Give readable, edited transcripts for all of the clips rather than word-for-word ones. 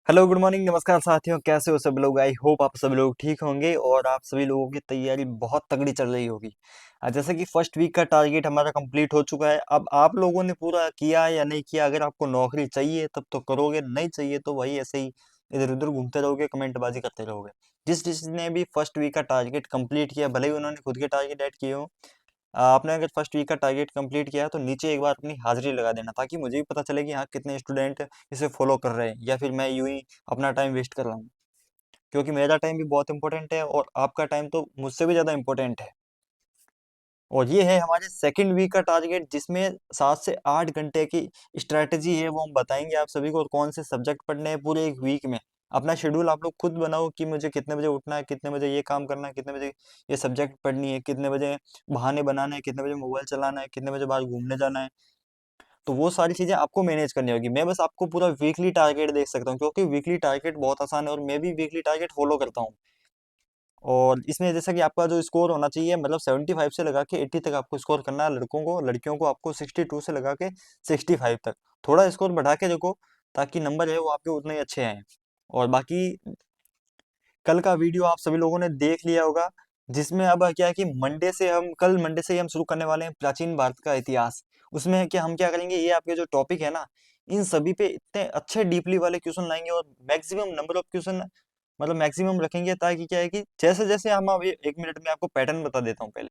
Hello good morning नमस्कार साथियों, कैसे हो सब लोग। आई होप आप सभी लोग ठीक होंगे और आप सभी लोगों की तैयारी बहुत तगड़ी चल रही होगी। जैसे कि फर्स्ट वीक का टारगेट हमारा कंप्लीट हो चुका है। अब आप लोगों ने पूरा किया या नहीं किया, अगर आपको नौकरी चाहिए तब तो करोगे, नहीं चाहिए तो वही ऐसे ही इधर उधर घूमते रहोगे, कमेंटबाजी करते रहोगे। जिस जिसने भी फर्स्ट वीक का टारगेट कंप्लीट किया, भले ही उन्होंने खुद के टारगेट ऐड किए हो, आपने अगर फर्स्ट वीक का टारगेट कंप्लीट किया है तो नीचे एक बार अपनी हाजिरी लगा देना, ताकि मुझे भी पता चले कि हाँ कितने स्टूडेंट इसे फॉलो कर रहे हैं या फिर मैं यूं ही अपना टाइम वेस्ट कर रहा हूँ। क्योंकि मेरा टाइम भी बहुत इंपॉर्टेंट है और आपका टाइम तो मुझसे भी ज़्यादा इंपॉर्टेंट है। और ये है हमारे सेकंड वीक का टारगेट, जिसमें 7 से 8 घंटे की स्ट्रैटेजी है, वो हम बताएंगे आप सभी को, और कौन से सब्जेक्ट पढ़ने हैं पूरे एक वीक में। अपना शेड्यूल आप लोग खुद बनाओ कि मुझे कितने बजे उठना है, कितने बजे ये काम करना है, कितने बजे ये सब्जेक्ट पढ़नी है, कितने बजे बहाने बनाना है, कितने बजे मोबाइल चलाना है, कितने बजे बाहर घूमने जाना है। तो वो सारी चीज़ें आपको मैनेज करनी होगी। मैं बस आपको पूरा वीकली टारगेट देख सकता हूँ, क्योंकि वीकली टारगेट बहुत आसान है और मैं भी वीकली टारगेट फॉलो करता हूँ। और इसमें जैसा कि आपका जो स्कोर होना चाहिए, मतलब 75 से लगा के 80 तक आपको स्कोर करना है लड़कों को। लड़कियों को आपको 62 से लगा के 65 तक थोड़ा स्कोर बढ़ा के देखो, ताकि नंबर है वो आपके उतने ही अच्छे आए। और बाकी कल का वीडियो आप सभी लोगों ने देख लिया होगा, जिसमें अब क्या है कि मंडे से ही हम शुरू करने वाले हैं प्राचीन भारत का इतिहास। उसमें है कि हम क्या करेंगे, ये आपके जो टॉपिक है ना, इन सभी पे इतने अच्छे डीपली वाले क्वेश्चन लाएंगे और मैक्सिमम नंबर ऑफ क्वेश्चन, मतलब मैक्सिमम रखेंगे, ताकि क्या है कि जैसे जैसे हम अब 1 मिनट में आपको पैटर्न बता देता हूँ पहले।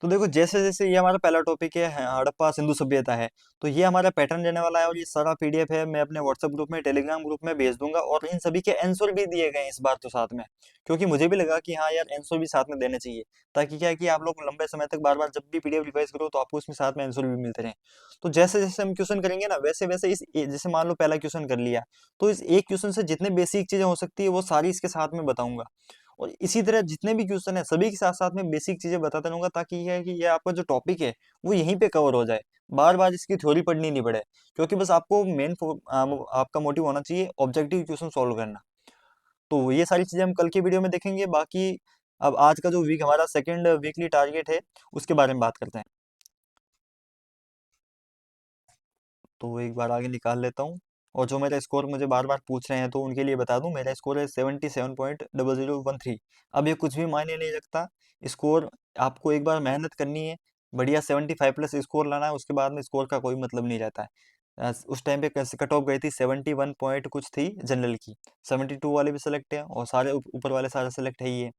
तो देखो, जैसे जैसे ये हमारा पहला टॉपिक है, हड़प्पा सिंधु सभ्यता है। तो ये हमारा पैटर्न रहने वाला है और ये सारा पीडीएफ है, मैं अपने व्हाट्सएप ग्रुप में, टेलीग्राम ग्रुप में भेज दूंगा। और इन सभी के आंसर भी दिए गए हैं इस बार तो साथ में, क्योंकि मुझे भी लगा कि हाँ यार आंसर भी साथ में देने चाहिए, ताकि क्या है कि आप लोग लंबे समय तक बार बार जब भी पीडीएफ रिवाइज करो तो आपको उसमें साथ में आंसर भी मिलते रहे। तो जैसे जैसे हम क्वेश्चन करेंगे ना, वैसे वैसे जैसे मान लो पहला क्वेश्चन कर लिया, तो इस एक क्वेश्चन से जितने बेसिक चीजें हो सकती है वो सारी इसके साथ में बताऊंगा। और इसी तरह जितने भी क्वेश्चन है सभी के साथ साथ में बेसिक चीजें बताता रहूंगा, ताकि ये है कि ये आपका जो टॉपिक है वो यहीं पे कवर हो जाए, बार बार इसकी थ्योरी पढ़नी नहीं पड़े। क्योंकि बस आपको आपका मोटिव होना चाहिए ऑब्जेक्टिव क्वेश्चन सॉल्व करना। तो ये सारी चीजें हम कल की वीडियो में देखेंगे। बाकी अब आज का जो वीक हमारा सेकंड वीकली टारगेट है, उसके बारे में बात करते हैं। तो एक बार आगे निकाल लेता हूँ। और जो मेरा स्कोर मुझे बार बार पूछ रहे हैं, तो उनके लिए बता दूं, मेरा स्कोर है 77.0013। अब ये कुछ भी मायने नहीं रखता स्कोर, आपको एक बार मेहनत करनी है, बढ़िया 75 प्लस स्कोर लाना है, उसके बाद में स्कोर का कोई मतलब नहीं रहता है। उस टाइम पे कट ऑफ गई थी 71 पॉइंट कुछ थी जनरल की। 72 वाले भी सिलेक्ट है और सारे ऊपर वाले सारे सिलेक्ट है ही है।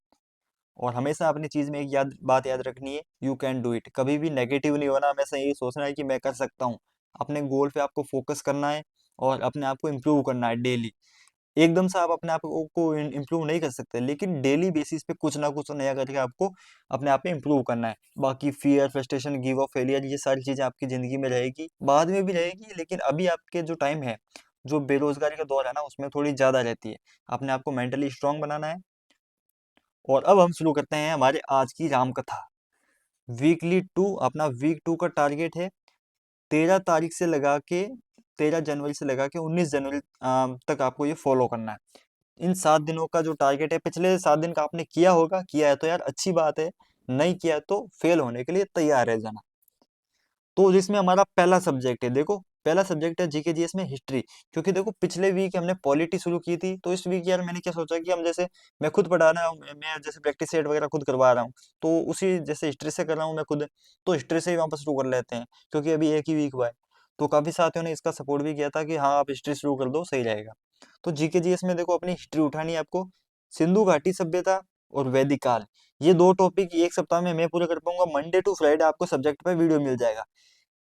और हमेशा अपनी चीज में एक बात याद रखनी है, यू कैन डू इट। कभी भी नेगेटिव नहीं होना, हमेशा यही सोचना है कि मैं कर सकता हूँ। अपने गोल पे आपको फोकस करना है और अपने आप को इम्प्रूव करना है डेली। एकदम से आप अपने आप को इम्प्रूव नहीं कर सकते, लेकिन डेली बेसिस पे कुछ ना कुछ नया करके आपको अपने आप में इम्प्रूव करना है। बाकी fear, frustration, give up, failure, ये सारी चीजें आपकी जिंदगी में रहेगी, बाद में भी रहेगी, लेकिन अभी आपके जो टाइम है, जो बेरोजगारी का दौर है ना, उसमें थोड़ी ज्यादा रहती है। अपने आप को मेंटली स्ट्रांग बनाना है। और अब हम शुरू करते हैं हमारे आज की राम कथा। वीकली टू, अपना वीक टू का टारगेट है 13 तारीख से लगा के 13 जनवरी से लगा के 19 जनवरी तक आपको ये फॉलो करना है। इन 7 दिनों का जो टारगेट है, पिछले 7 दिन का आपने किया होगा, किया है तो यार अच्छी बात है, नहीं किया तो फेल होने के लिए तैयार रह जाना। तो जिसमें हमारा पहला सब्जेक्ट है, देखो पहला सब्जेक्ट है जीके जीएस में हिस्ट्री। क्योंकि देखो पिछले वीक हमने पॉलिटी शुरू की थी, तो इस वीक यार मैंने क्या सोचा कि हम जैसे, मैं खुद पढ़ा रहा हूँ, मैं जैसे प्रैक्टिस सेट वगैरह खुद करवा रहा हूँ, तो उसी जैसे हिस्ट्री से कर रहा हूँ मैं खुद, तो हिस्ट्री से ही वापस शुरू कर लेते हैं, क्योंकि अभी एक ही वीक हुआ है। तो काफी साथियों ने इसका सपोर्ट भी किया था कि हाँ आप हिस्ट्री शुरू कर दो, सही रहेगा। तो जीके जीएस में देखो अपनी हिस्ट्री उठानी है आपको। सिंधु घाटी सभ्यता और वैदिक काल, ये दो टॉपिक एक सप्ताह में मैं पूरा कर पाऊंगा। मंडे टू फ्राइडे आपको सब्जेक्ट पे वीडियो मिल जाएगा।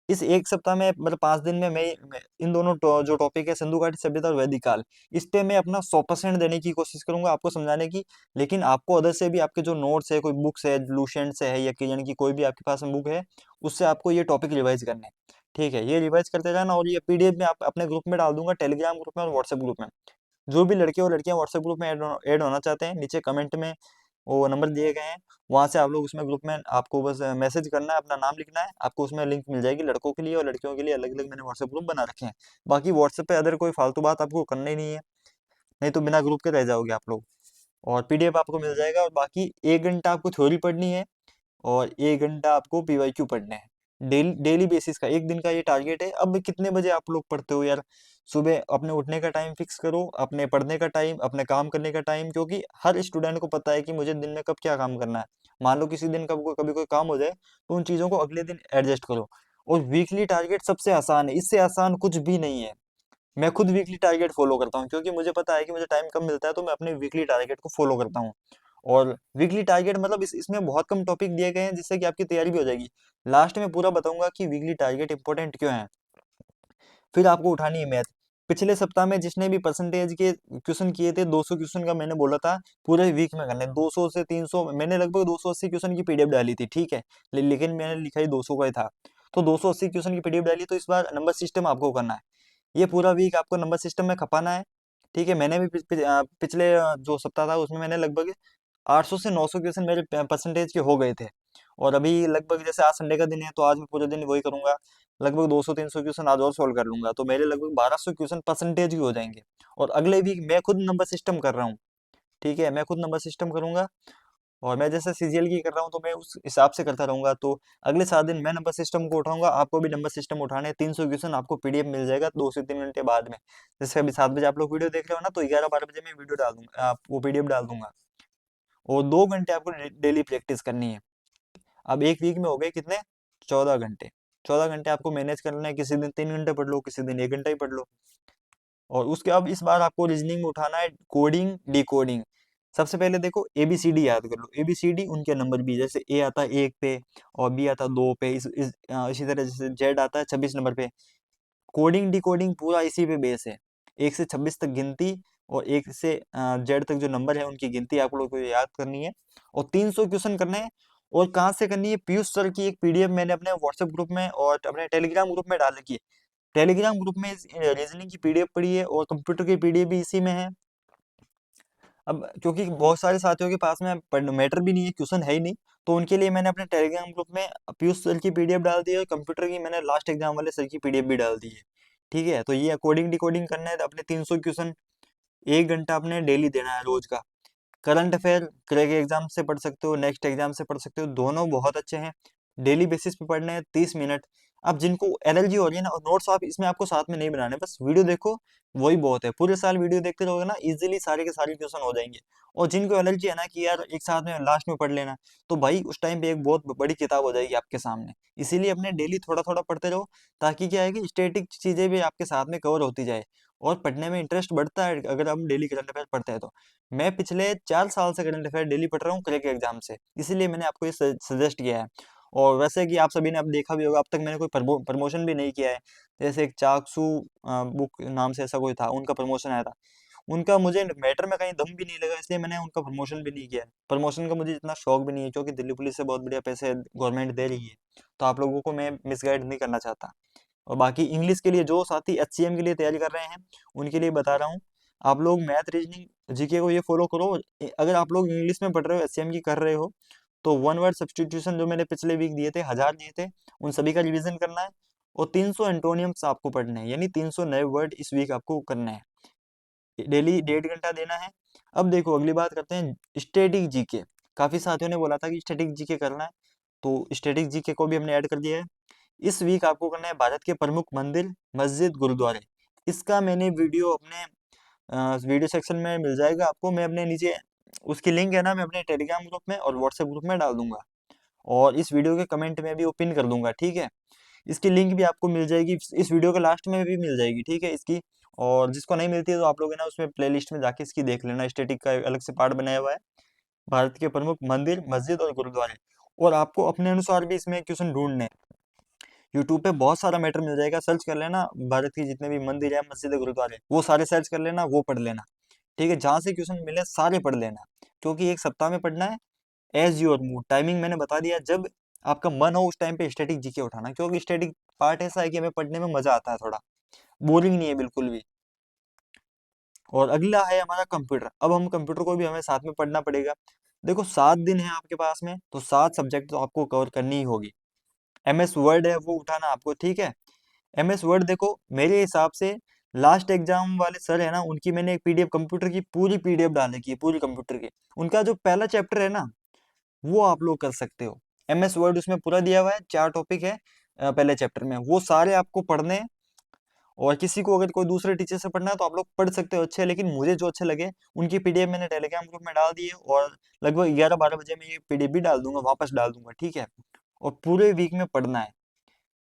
इस एक सप्ताह में, मतलब 5 दिन में, मैं इन दोनों जो टॉपिक है, सिंधु घाटी सभ्यता और वैदिक काल, इस पे मैं अपना 100% देने की कोशिश करूंगा आपको समझाने की। लेकिन आपको अदर से भी आपके जो नोट्स है, कोई बुक्स है, लूसेंट से है या किरण की कोई भी आपके पास में बुक है, उससे आपको ये टॉपिक रिवाइज करने हैं। ठीक है, ये रिवाइज करते जाना। और ये पीडीएफ में आप अपने ग्रुप में डाल दूंगा, टेलीग्राम ग्रुप में और व्हाट्सएप ग्रुप में। जो भी लड़के और लड़कियां व्हाट्सएप ग्रुप में ऐड होना चाहते हैं, नीचे कमेंट में वो नंबर दिए गए हैं, वहां से आप लोग उसमें ग्रुप में आपको बस मैसेज करना है, अपना नाम लिखना है, आपको उसमें लिंक मिल जाएगी। लड़कों के लिए और लड़कियों के लिए अलग अलग मैंने व्हाट्सएप ग्रुप बना रखे हैं। बाकी व्हाट्सएप पे अदर कोई फालतू बात आपको करनी नहीं है, नहीं तो बिना ग्रुप के रह जाओगे आप लोग। और पीडीएफ आपको मिल जाएगा। और बाकी 1 घंटा आपको थ्योरी पढ़नी है और 1 घंटा आपको पीवाईक्यू पढ़ने हैं। डेली डेली बेसिस का, एक दिन का ये टारगेट है। अब कितने बजे आप लोग पढ़ते हो यार? सुबह अपने उठने का टाइम फिक्स करो, अपने पढ़ने का टाइम, अपने काम करने का टाइम, क्योंकि हर स्टूडेंट को पता है कि मुझे दिन में कब क्या काम करना है। मान लो किसी दिन कभी कोई काम हो जाए, तो उन चीजों को अगले दिन एडजस्ट करो। और वीकली टारगेट सबसे आसान है, इससे आसान कुछ भी नहीं है। मैं खुद वीकली टारगेट फॉलो करता हूँ, क्योंकि मुझे पता है कि मुझे टाइम कम मिलता है, तो मैं अपने वीकली टारगेट को फॉलो करता हूँ। और वीकली टारगेट मतलब इसमें बहुत कम टॉपिक दिए गए हैं, जिससे कि आपकी तैयारी भी हो जाएगी। लास्ट में पूरा बताऊंगा कि वीकली टारगेट इंपॉर्टेंट क्यों है। फिर आपको उठानी है मैथ। पिछले सप्ताह में जिसने भी परसेंटेज के क्वेश्चन किए थे, 200 क्वेश्चन का मैंने बोला था पूरे वीक में करने, 200 से 300, मैंने लगभग 280 क्वेश्चन की पीडीएफ डाली थी, ठीक है। लेकिन मैंने लिखा ही 200 का ही था। तो 280 क्वेश्चन की पीडीएफ डाली, तो इस बार नंबर सिस्टम आपको करना है। ये पूरा वीक आपको नंबर सिस्टम में खपाना है, ठीक है। मैंने भी पिछले जो सप्ताह था उसमें मैंने लगभग 800 से 900 क्वेश्चन मेरे परसेंटेज के हो गए थे। और अभी लगभग जैसे आज संडे का दिन है, तो आज मैं पूरे दिन वही करूंगा। लगभग 200-300 क्वेश्चन आज और सोल्व कर लूंगा, तो मेरे लगभग 1200 क्वेश्चन परसेंटेज भी हो जाएंगे। और अगले वीक मैं खुद नंबर सिस्टम कर रहा हूँ, ठीक है। मैं खुद नंबर सिस्टम करूंगा, और मैं जैसे सीजीएल की कर रहा हूँ, तो मैं उस हिसाब से करता रहूंगा। तो अगले 7 दिन मैं नंबर सिस्टम को उठाऊंगा, आपको भी नंबर सिस्टम उठाने हैं। 300 क्वेश्चन आपको पीडीएफ मिल जाएगा 2 से 3 घंटे बाद में। जैसे अभी 7 बजे आप लोग वीडियो देख रहे हो ना, तो 11-12 बजे मैं वीडियो डाल दूंगा, वो पीडीएफ डाल दूंगा। और 2 घंटे आपको डेली प्रैक्टिस करनी है। अब एक वीक में हो गए कितने? 14 घंटे। 14 घंटे आपको मैनेज करना है, किसी दिन 3 घंटे पढ़ लो, किसी दिन 1 घंटा ही पढ़ लो। और उसके अब इस बार आपको रीजनिंग में उठाना है कोडिंग डिकोडिंग। सबसे पहले देखो एबीसीडी याद कर लो, एबीसीडी उनके नंबर भी, जैसे ए आता है 1 पे, और बी आता है 2 पे, इसी तरह जैसे जेड आता है 26 नंबर पे। कोडिंग डिकोडिंग पूरा इसी पे बेस है। 1 से 26 तक गिनती, और 1 से जेड तक जो नंबर है उनकी गिनती आप लोगों को याद करनी है। और 300 क्वेश्चन करने हैं। और कहाँ से करनी है? पीयूष सर की एक पीडीएफ मैंने अपने व्हाट्सएप ग्रुप में और अपने टेलीग्राम ग्रुप में डाल रखी है। टेलीग्राम ग्रुप में रीजनिंग की पीडीएफ पड़ी है, और कंप्यूटर की पीडीएफ भी इसी में है। अब क्योंकि बहुत सारे साथियों के पास में मैटर भी नहीं है, क्वेश्चन है ही नहीं, तो उनके लिए मैंने अपने टेलीग्राम ग्रुप में पीयूष सर की पीडीएफ डाल दी है, और कंप्यूटर की मैंने लास्ट एग्जाम वाले सर की पीडीएफ भी डाल दी है, ठीक है। तो ये कोडिंग डिकोडिंग करना है, तो अपने 300 क्वेश्चन 1 घंटा अपने डेली देना है रोज का। करंट अफेयर क्रैक एग्जाम से पढ़ सकते हो, नेक्स्ट एग्जाम से पढ़ सकते हो, दोनों बहुत अच्छे हैं। डेली बेसिस पे पढ़ने हैं 30 मिनट। अब जिनको एलर्जी हो रही है ना, और नोट्स आप इसमें आपको साथ में नहीं बनाने, बस वीडियो देखो, वही बहुत है। पूरे साल वीडियो देखते रहोगे ना, इजीली सारे के सारे क्वेश्चन हो जाएंगे। और जिनको एलर्जी है ना कि यार एक साथ में लास्ट में पढ़ लेना, तो भाई उस टाइम पे एक बहुत बड़ी किताब हो जाएगी आपके सामने। इसीलिए अपने डेली थोड़ा थोड़ा पढ़ते रहो, ताकि क्या है कि स्टैटिक चीजें भी आपके साथ में कवर होती जाए, और पढ़ने में इंटरेस्ट बढ़ता है अगर हम डेली करंट अफेयर पढ़ते हैं तो। मैं पिछले 4 साल से करंट अफेयर डेली पढ़ रहा हूँ क्रैक एग्जाम से, इसीलिए मैंने आपको ये सजेस्ट किया है। और वैसे कि आप सभी ने अब देखा भी होगा, अब तक मैंने कोई प्रमोशन भी नहीं किया है। जैसे एक चाकसू बुक नाम से ऐसा कोई था, उनका प्रमोशन आया था। उनका मुझे मैटर में कहीं दम भी नहीं लगा, इसलिए मैंने उनका प्रमोशन भी नहीं किया है। प्रमोशन का मुझे इतना शौक भी नहीं है, क्योंकि दिल्ली पुलिस से बहुत बढ़िया पैसे गवर्नमेंट दे रही है। तो आप लोगों को मैं मिसगाइड नहीं करना चाहता। और बाकी इंग्लिश के लिए जो साथी एचसीएम के लिए तैयारी कर रहे हैं, उनके लिए बता रहा हूँ, आप लोग मैथ रीजनिंग जीके को ये फॉलो करो। अगर आप लोग इंग्लिश में पढ़ रहे हो, एचसीएम की कर रहे हो, तो 1 वर्ड सब्सटीट्यूशन जो मैंने पिछले वीक दिए थे, 1000 दिए थे, उन सभी का रिवीजन करना है। और 300 एंटोनियम्स आपको पढ़ने हैं, यानी 300 नए वर्ड इस वीक आपको करने हैं। डेली 1.5 घंटा देना है। अब देखो अगली बात करते हैं स्टैटिक जीके। काफी साथियों ने बोला था कि स्टैटिक जीके करना है, तो स्टैटिक जीके को भी हमने ऐड कर दिया है। इस वीक आपको करना है भारत के प्रमुख मंदिर, मस्जिद, गुरुद्वारे। इसका मैंने वीडियो अपने वीडियो सेक्शन में मिल जाएगा आपको, मैं अपने नीचे उसकी लिंक है ना, मैं अपने टेलीग्राम ग्रुप में और व्हाट्सएप ग्रुप में डाल दूंगा। और इस वीडियो के कमेंट में भी वो पिन कर दूंगा, ठीक है। इसकी लिंक भी आपको मिल जाएगी, इस वीडियो के लास्ट में भी मिल जाएगी, ठीक है इसकी। और जिसको नहीं मिलती है, तो आप लोग है ना उसमें प्लेलिस्ट में जाके इसकी देख लेना, स्टैटिक का एक अलग से पार्ट बनाया हुआ है, भारत के प्रमुख मंदिर, मस्जिद और गुरुद्वारे। और आपको अपने अनुसार भी इसमें क्वेश्चन ढूंढने हैं। यूट्यूब पे बहुत सारा मैटर मिल जाएगा, सर्च कर लेना, भारत की जितने भी मंदिर है, मस्जिद है, गुरुद्वारे, वो सारे सर्च कर लेना, वो पढ़ लेना, ठीक है। जहां से क्वेश्चन मिले सारे पढ़ लेना, क्योंकि एक सप्ताह में पढ़ना है। एज योर मूड, टाइमिंग मैंने बता दिया, जब आपका मन हो उस टाइम पे स्टैटिक जीके उठाना, क्योंकि स्टैटिक पार्ट ऐसा है कि हमें पढ़ने में मजा आता है, थोड़ा बोरिंग नहीं है बिल्कुल भी। और अगला है हमारा कंप्यूटर। अब हम कंप्यूटर को भी हमें साथ में पढ़ना पड़ेगा। देखो 7 दिन है आपके पास में, तो 7 सब्जेक्ट तो आपको कवर करनी ही होगी। एमएस वर्ड है वो उठाना आपको, ठीक है। एमएस वर्ड देखो मेरे हिसाब से लास्ट एग्जाम वाले सर है ना, उनकी मैंने एक पीडीएफ, कंप्यूटर की पूरी पीडीएफ डाल रखी है, पूरी कंप्यूटर की। उनका जो पहला चैप्टर है ना, वो आप लोग कर सकते हो। एमएस वर्ड उसमें पूरा दिया हुआ है, 4 टॉपिक है। पहले चैप्टर में वो सारे आपको पढ़ने हैं। और किसी को अगर कोई दूसरे टीचर से पढ़ना है तो आप लोग पढ़ सकते हो अच्छे, लेकिन मुझे जो अच्छे लगे उनकी पीडीएफ मैंने टेलीग्राम ग्रुप में डाल दी है, और लगभग 11-12 बजे मैं ये पीडीएफ भी डाल दूंगा, वापस डाल दूंगा, ठीक है। और पूरे वीक में पढ़ना है,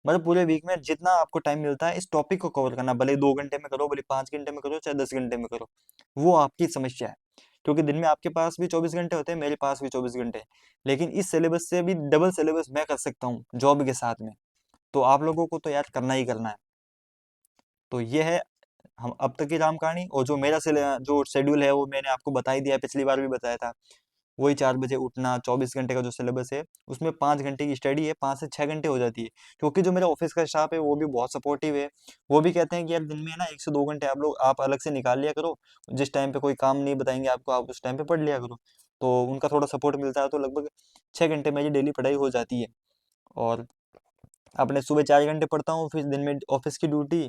मतलब पूरे वीक में जितना आपको टाइम मिलता है इस टॉपिक को कवर करना, भले 2 घंटे में करो, भले 5 घंटे में करो, चाहे 10 घंटे में करो, वो आपकी समस्या है। क्योंकि दिन में आपके पास भी 24 घंटे होते हैं, मेरे पास भी 24 घंटे हैं, लेकिन इस सिलेबस से भी डबल सिलेबस मैं कर सकता हूँ जॉब के साथ में। तो आप लोगों को तो यार करना ही करना है। तो ये है हम अब तक की राम कहानी, और जो मेरा जो शेड्यूल है वो मैंने आपको बता ही दिया है, पिछली बार भी बताया था। वही 4 बजे उठना, 24 घंटे का जो सिलेबस है उसमें 5 घंटे की स्टडी है, 5 से 6 घंटे हो जाती है। क्योंकि जो मेरा ऑफिस का स्टाफ है वो भी बहुत सपोर्टिव है। वो भी कहते हैं कि यार दिन में ना 1 से 2 घंटे आप लोग आप अलग से निकाल लिया करो, जिस टाइम पे कोई काम नहीं बताएंगे आपको, आप उस टाइम पे पढ़ लिया करो। तो उनका थोड़ा सपोर्ट मिलता है, तो लगभग 6 घंटे मेरी डेली पढ़ाई हो जाती है। और अपने सुबह 4 घंटे पढ़ता हूँ, फिर दिन में ऑफिस की ड्यूटी,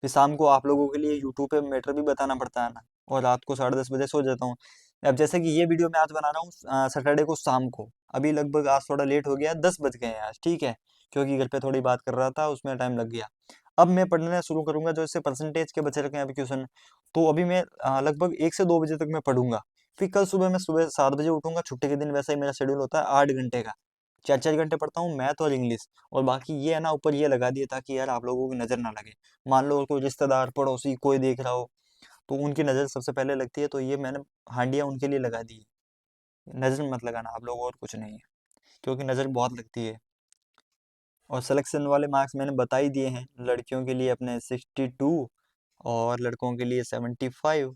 फिर शाम को आप लोगों के लिए यूट्यूब पे मैटर भी बताना पड़ता है ना, और रात को 10:30 बजे सो जाता हूँ। अब जैसे कि ये वीडियो मैं आज बना रहा हूँ सैटरडे को शाम को, अभी लगभग आज थोड़ा लेट हो गया, 10 बज गए हैं आज, ठीक है। क्योंकि घर पे थोड़ी बात कर रहा था, उसमें टाइम लग गया। अब मैं पढ़ना शुरू करूंगा, जो इससे परसेंटेज के बचे रखे हैं अभी क्वेश्चन, तो अभी मैं लगभग 1 से 2 बजे तक मैं पढ़ूंगा। फिर कल सुबह मैं सुबह 7 बजे उठूंगा, छुट्टी के दिन वैसे ही मेरा शेड्यूल होता है 8 घंटे का, 4-4 घंटे पढ़ता हूँ मैथ और इंग्लिश। और बाकी ये है ना, ऊपर ये लगा दिया ताकि यार आप लोगों की नजर ना लगे। मान लो कोई रिश्तेदार पड़ोसी कोई देख रहा हो, तो उनकी नजर सबसे पहले लगती है, तो ये मैंने हांडिया उनके लिए लगा दी है। नजर मत लगाना आप लोग, और कुछ नहीं है, क्योंकि नजर बहुत लगती है। और सिलेक्शन वाले मार्क्स मैंने बता ही दिए हैं, लड़कियों के लिए अपने 62 और लड़कों के लिए 75।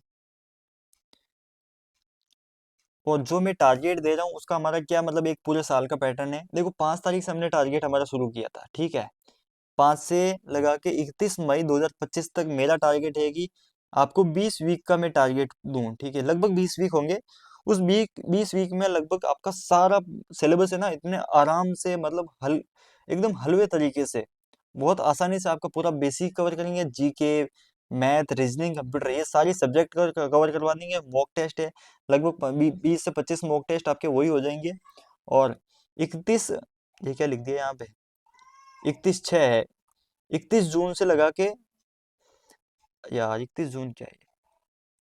और जो मैं टारगेट दे रहा हूँ उसका हमारा क्या मतलब, एक पूरे साल का पैटर्न है। देखो 5 तारीख से हमने टारगेट हमारा शुरू किया था, ठीक है। 5 से लगा के 31 मई 2025 तक मेरा टारगेट है कि आपको 20 वीक का मैं टारगेट दूं, ठीक है। लगभग 20 वीक होंगे। उस 20 वीक में लगभग आपका सारा सिलेबस है ना, इतने आराम से, मतलब एकदम हलवे तरीके से, बहुत आसानी से आपका पूरा बेसिक कवर करेंगे, जीके, मैथ, रीजनिंग, कंप्यूटर, ये सारी सब्जेक्ट कवर करवा देंगे। मॉक टेस्ट है, लगभग 20 से 25 मॉक टेस्ट आपके वही हो जाएंगे। और 31, ये क्या लिख दिया यहाँ पे, 31/6 है, 31 जून से लगा के, यार 31 जून क्या है,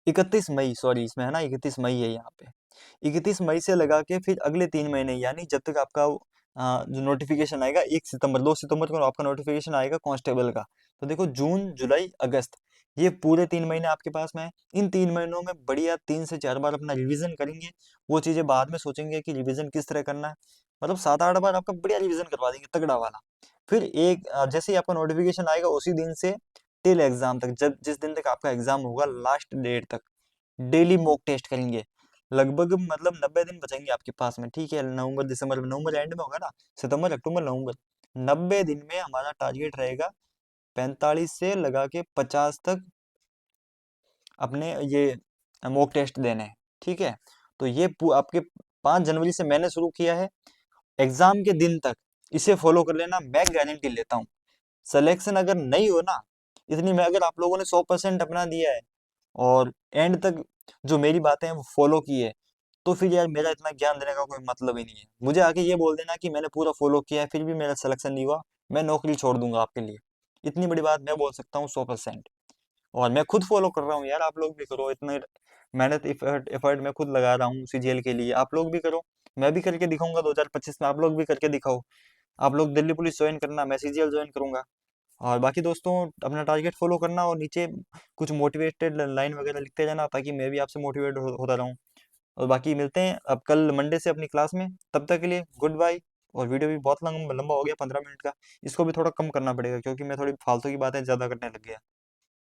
31 मई, सॉरी, इसमें है ना 31 मई है यहाँ पे। 31 मई से लगा के फिर अगले 3 महीने, यानी जब तक आपका जो नोटिफिकेशन आएगा 1 सितंबर, 2 सितंबर को आपका नोटिफिकेशन आएगा कांस्टेबल का। तो देखो जून जुलाई अगस्त, ये पूरे 3 महीने आपके पास में है। इन 3 महीनों में बढ़िया 3 से 4 बार अपना रिवीजन करेंगे। वो चीजें बाद में सोचेंगे कि रिवीजन किस तरह करना है, मतलब 7-8 बार आपका बढ़िया रिवीजन करवा देंगे तगड़ा वाला। फिर जैसे ही आपका नोटिफिकेशन आएगा उसी दिन से टिल एग्जाम तक, जब जिस दिन तक आपका एग्जाम होगा लास्ट डेट तक, डेली मॉक टेस्ट करेंगे। लगभग मतलब 90 दिन बचेंगे आपके पास में, ठीक है। नवंबर दिसंबर में, नवंबर एंड में होगा ना, सितंबर अक्टूबर नवंबर, 90 दिन में हमारा टारगेट रहेगा 45 से लगा के 50 तक अपने ये मॉक टेस्ट देने हैं, ठीक है। तो ये आपके 5 जनवरी से मैंने शुरू किया है, एग्जाम के दिन तक इसे फॉलो कर लेना, मैं गारंटी लेता हूँ। सिलेक्शन अगर नहीं हो ना, इतनी में अगर आप लोगों ने 100% अपना दिया है और एंड तक जो मेरी बातें हैं वो फॉलो की है, तो फिर यार मेरा इतना ज्ञान देने का कोई मतलब ही नहीं है। मुझे आके ये बोल देना कि मैंने पूरा फॉलो किया है फिर भी मेरा सिलेक्शन नहीं हुआ, मैं नौकरी छोड़ दूंगा आपके लिए। इतनी बड़ी बात मैं बोल सकता हूँ 100%। और मैं खुद फॉलो कर रहा हूँ यार, आप लोग भी करो, इतना मेहनत एफर्ट एफर्ट मैं खुद लगा रहा हूँ सीजीएल के लिए, आप लोग भी करो। मैं भी करके दिखाऊंगा 2025 में, आप लोग भी करके दिखाओ। आप लोग दिल्ली पुलिस ज्वाइन करना, मैं सीजीएल ज्वाइन करूंगा। और बाकी दोस्तों, अपना टारगेट फॉलो करना, और नीचे कुछ मोटिवेटेड लाइन वगैरह लिखते जाना, ताकि मैं भी आपसे मोटिवेट होता रहूं। और बाकी मिलते हैं अब कल मंडे से अपनी क्लास में, तब तक के लिए गुड बाय। और वीडियो भी बहुत लंबा लंबा हो गया, 15 मिनट का, इसको भी थोड़ा कम करना पड़ेगा क्योंकि मैं थोड़ी फालतू की बातें ज़्यादा करने लग गया।